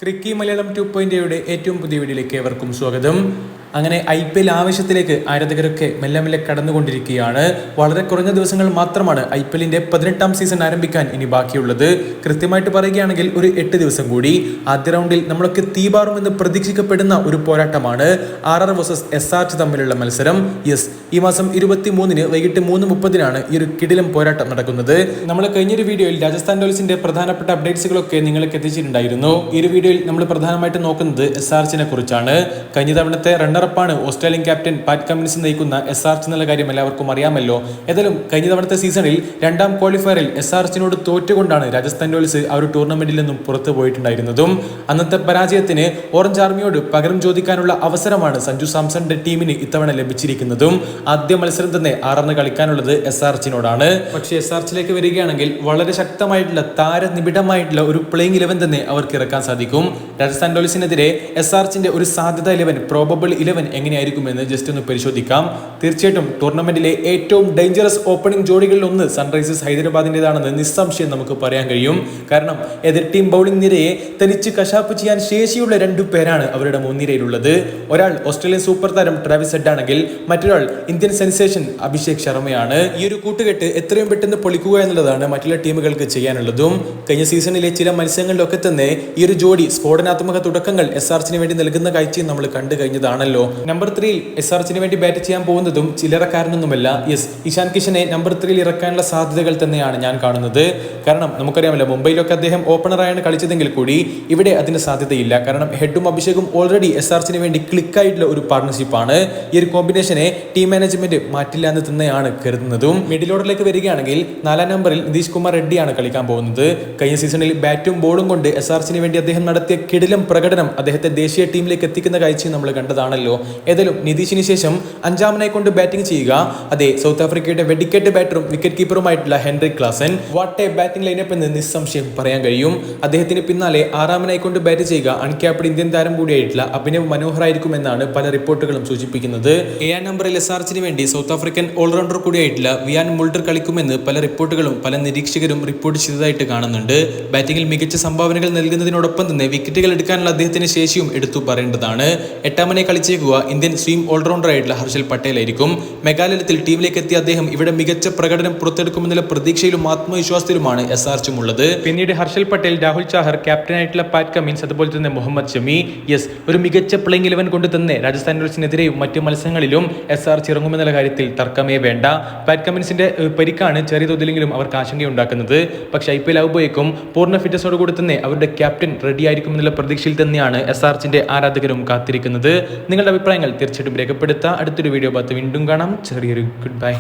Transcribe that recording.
ക്രിക്കി മലയാളം 2.0 ഏറ്റവും പുതിയ വീഡിയോയിലേക്ക് ഏവർക്കും സ്വാഗതം. അങ്ങനെ IPL ആവേശത്തിലേക്ക് ആരാധകരൊക്കെ മെല്ലെ മെല്ലെ കടന്നുകൊണ്ടിരിക്കുകയാണ്. വളരെ കുറഞ്ഞ ദിവസങ്ങൾ മാത്രമാണ് IPLന്റെ 18ാം സീസൺ ആരംഭിക്കാൻ ഇനി ബാക്കിയുള്ളത്. കൃത്യമായിട്ട് പറയുകയാണെങ്കിൽ ഒരു 8 ദിവസം കൂടി. ആദ്യ റൗണ്ടിൽ നമ്മളൊക്കെ തീപാറുമെന്ന് പ്രതീക്ഷിക്കപ്പെടുന്ന ഒരു പോരാട്ടമാണ് RR vs SRH തമ്മിലുള്ള മത്സരം. ഈ മാസം 23-ന് വൈകിട്ട് 3:30-നാണ് ഈ ഒരു കിടിലം പോരാട്ടം നടക്കുന്നത്. നമ്മൾ കഴിഞ്ഞൊരു വീഡിയോയിൽ രാജസ്ഥാൻ റോയൽസിന്റെ പ്രധാനപ്പെട്ട അപ്ഡേറ്റ്സുകളൊക്കെ നിങ്ങൾക്ക് എത്തിച്ചിട്ടുണ്ടായിരുന്നു. ഈ ഒരു വീഡിയോയിൽ നമ്മൾ പ്രധാനമായിട്ട് നോക്കുന്നത് SRHനെ കുറിച്ചാണ്. കഴിഞ്ഞ തവണത്തെ റണ്ണറപ്പാണ് ഓസ്ട്രേലിയൻ ക്യാപ്റ്റൻ പാറ്റ് കമ്മിൻസ് നയിക്കുന്ന SRH എന്നുള്ള കാര്യം എല്ലാവർക്കും അറിയാമല്ലോ. ഏതായാലും കഴിഞ്ഞ തവണത്തെ സീസണിൽ രണ്ടാം ക്വാളിഫയറിൽ SRHനോട് തോറ്റുകൊണ്ടാണ് രാജസ്ഥാൻ റോയൽസ് ആ ഒരു ടൂർണമെന്റിൽ നിന്നും പുറത്തു പോയിട്ടുണ്ടായിരുന്നതും. അന്നത്തെ പരാജയത്തിന് ഓറഞ്ച് ആർമിയോട് പകരം ചോദിക്കാനുള്ള അവസരമാണ് സഞ്ജു സാംസന്റെ ടീമിന് ഇത്തവണ ലഭിച്ചിരിക്കുന്നതും. ആദ്യ മത്സരം തന്നെ RRന് കളിക്കാനുള്ളത് SRHനോടാണ്. പക്ഷേ SRHിലേക്ക് വരികയാണെങ്കിൽ വളരെ ശക്തമായിട്ടുള്ള താരനിബിഡമായിട്ടുള്ള ഒരു പ്ലേയിങ് 11 തന്നെ അവർക്ക് ഇറക്കാൻ സാധിക്കും. രാജസ്ഥാൻ റോയൽസിനെതിരെ SRHന്റെ ഒരു സാധ്യത 11 പ്രോബബിൾ 11 എങ്ങനെയായിരിക്കുമെന്ന് ജസ്റ്റ് ഒന്ന് പരിശോധിക്കാം. തീർച്ചയായിട്ടും ടൂർണമെന്റിലെ ഏറ്റവും ഡേഞ്ചറസ് ഓപ്പണിംഗ് ജോഡികളിൽ ഒന്ന് സൺറൈസേഴ്സ് ഹൈദരാബാദിന്റേതാണെന്ന് നിസ്സംശയം നമുക്ക് പറയാൻ കഴിയും. കാരണം എതിർ ടീം ബൗളിംഗ് നിരയെ തനിച്ച് കശാപ്പ് ചെയ്യാൻ ശേഷിയുള്ള 2 പേരാണ് അവരുടെ മുൻനിരയിലുള്ളത്. ഒരാൾ ഓസ്ട്രേലിയൻ സൂപ്പർ താരം ട്രാവിസ് ഹെഡ് ആണെങ്കിൽ മറ്റൊരാൾ ഇന്ത്യൻ സെൻസേഷൻ അഭിഷേക് ശർമ്മയാണ്. ഈ ഒരു കൂട്ടുകെട്ട് എത്രയും പെട്ടെന്ന് പൊളിക്കുക എന്നുള്ളതാണ് മറ്റുള്ള ടീമുകൾക്ക് ചെയ്യാനുള്ളതും. കഴിഞ്ഞ സീസണിലെ ചില മത്സരങ്ങളിലൊക്കെ തന്നെ ഈ ഒരു ജോഡി സ്ഫോടനാത്മക തുടക്കങ്ങൾ SRHന് വേണ്ടി നൽകുന്ന കാഴ്ചയും നമ്മൾ കണ്ടു കഴിഞ്ഞതാണല്ലോ. നമ്പർ 3-ൽ SRHന് വേണ്ടി ബാറ്റ് ചെയ്യാൻ പോകുന്നതും ചില്ലറക്കാരനൊന്നുമല്ല. ഇഷാൻ കിഷനെ നമ്പർ 3-ൽ ഇറക്കാനുള്ള സാധ്യതകൾ തന്നെയാണ് ഞാൻ കാണുന്നത്. കാരണം നമുക്കറിയാമല്ലോ, മുംബൈയിലൊക്കെ അദ്ദേഹം ഓപ്പണറായാണ് കളിച്ചതെങ്കിൽ കൂടി ഇവിടെ അതിന് സാധ്യതയില്ല. കാരണം ഹെഡും അഭിഷേകും ഓൾറെഡി SRHന് വേണ്ടി ക്ലിക്കായിട്ടുള്ള ഒരു പാർട്ണർഷിപ്പാണ്. ഈ ഒരു കോമ്പിനേഷനെ ടീം മാനേജ്മെന്റ് മാറ്റില്ല എന്ന് തന്നെയാണ് കരുതുന്നതും. മിഡിൽ ഓർഡറിലേക്ക് വരികയാണെങ്കിൽ 4-ാം നമ്പറിൽ നിതീഷ് കുമാർ റെഡ്ഡിയാണ് കളിക്കാൻ പോകുന്നത്. കഴിഞ്ഞ സീസണിൽ ബാറ്റും ബോളും കൊണ്ട് SRHന് വേണ്ടി അദ്ദേഹം നടത്തിയ കിടിലം പ്രകടനം അദ്ദേഹത്തെ ദേശീയ ടീമിലേക്ക് എത്തിക്കുന്ന കാഴ്ചയും നമ്മൾ കണ്ടതാണല്ലോ. ഏതായാലും നിതീഷിന് ശേഷം 5-ാമനായി കൊണ്ട് ബാറ്റിംഗ് ചെയ്യുക അതെ സൗത്ത് ആഫ്രിക്കയുടെ വെടിക്കെട്ട് ബാറ്ററും വിക്കറ്റ് കീപ്പറുമായിട്ടുള്ള Heinrich Klaasen. What a batting lineup എന്ന് നിസ്സംശയം പറയാൻ കഴിയും. അദ്ദേഹത്തിന് പിന്നാലെ 6-ാമനായി കൊണ്ട് ബാറ്റ് ചെയ്യുക അൺക്യാപ്ഡ് ഇന്ത്യൻ താരം കൂടിയായിട്ടുള്ള അഭിനവ് മനോഹർ ആയിരിക്കുമെന്നാണ് പല റിപ്പോർട്ടുകളും സൂചിപ്പിക്കുന്നത്. 7-ാം നമ്പറിൽ SRHന് വേണ്ടി സൗത്ത് ആഫ്രിക്കൻ ഓൾറൗണ്ടർ കൂടിയായിട്ടുള്ള വിയാൻ മുൾഡർ കളിക്കുമെന്ന് പല റിപ്പോർട്ടുകളും പല നിരീക്ഷകരും റിപ്പോർട്ട് ചെയ്തതായിട്ട് കാണുന്നുണ്ട്. ബാറ്റിംഗിൽ മികച്ച സംഭാവനകൾ നൽകുന്നതിനോടൊപ്പം തന്നെ വിക്കറ്റുകൾ എടുക്കാനുള്ള അദ്ദേഹത്തിന്റെ ശേഷിയും എടുത്തു പറയേണ്ടതാണ്. 8-ാമനെ കളിച്ചേക്കുക ഇന്ത്യൻ സ്വീം ഓൾറൗണ്ടർ ആയിട്ടുള്ള ഹർഷൽ പട്ടേൽ ആയിരിക്കും. മെഗാലയത്തിൽ ടീമിലേക്ക് എത്തിയ അദ്ദേഹം ഇവിടെ മികച്ച പ്രകടനം പുറത്തെടുക്കുമെന്നുള്ള പ്രതീക്ഷയിലും ആത്മവിശ്വാസത്തിലുമാണ് SRHും ഉള്ളത്. പിന്നീട് ഹർഷൽ പട്ടേൽ, രാഹുൽ ചാഹർ, ക്യാപ്റ്റനായിട്ടുള്ള പാറ്റ് കമ്മിൻസ്, അതുപോലെ തന്നെ മുഹമ്മദ് ഷമി. ഒരു മികച്ച പ്ലേയിങ് 11 കൊണ്ട് തന്നെ രാജസ്ഥാൻ റോയൽസിനെതിരെയും മറ്റു മത്സരങ്ങളിലും SRH ഇറങ്ങുമെന്നുള്ള കാര്യത്തിൽ തർക്കമേ വേണ്ട. പാറ്റ് കമ്മിൻസിന്റെ പരിക്കാണ് ചെറിയ തോതിലെങ്കിലും അവർക്ക് ആശങ്കയുണ്ടാക്കുന്നത്. പക്ഷേ IPL ആവുമ്പോഴേക്കും പൂർണ്ണ ഫിറ്റ്നസോടുകൂടി തന്നെ അവരുടെ ക്യാപ്റ്റൻ റെഡി ആയിരിക്കുമെന്നുള്ള പ്രതീക്ഷയിൽ തന്നെയാണ് SRHന്റെ ആരാധകരും കാത്തിരിക്കുന്നത്. നിങ്ങളുടെ അഭിപ്രായങ്ങൾ തീർച്ചയായിട്ടും രേഖപ്പെടുത്തുക. അടുത്തൊരു വീഡിയോ ഭാഗത്ത് വീണ്ടും കാണാം. ചെറിയൊരു ഗുഡ് ബൈ.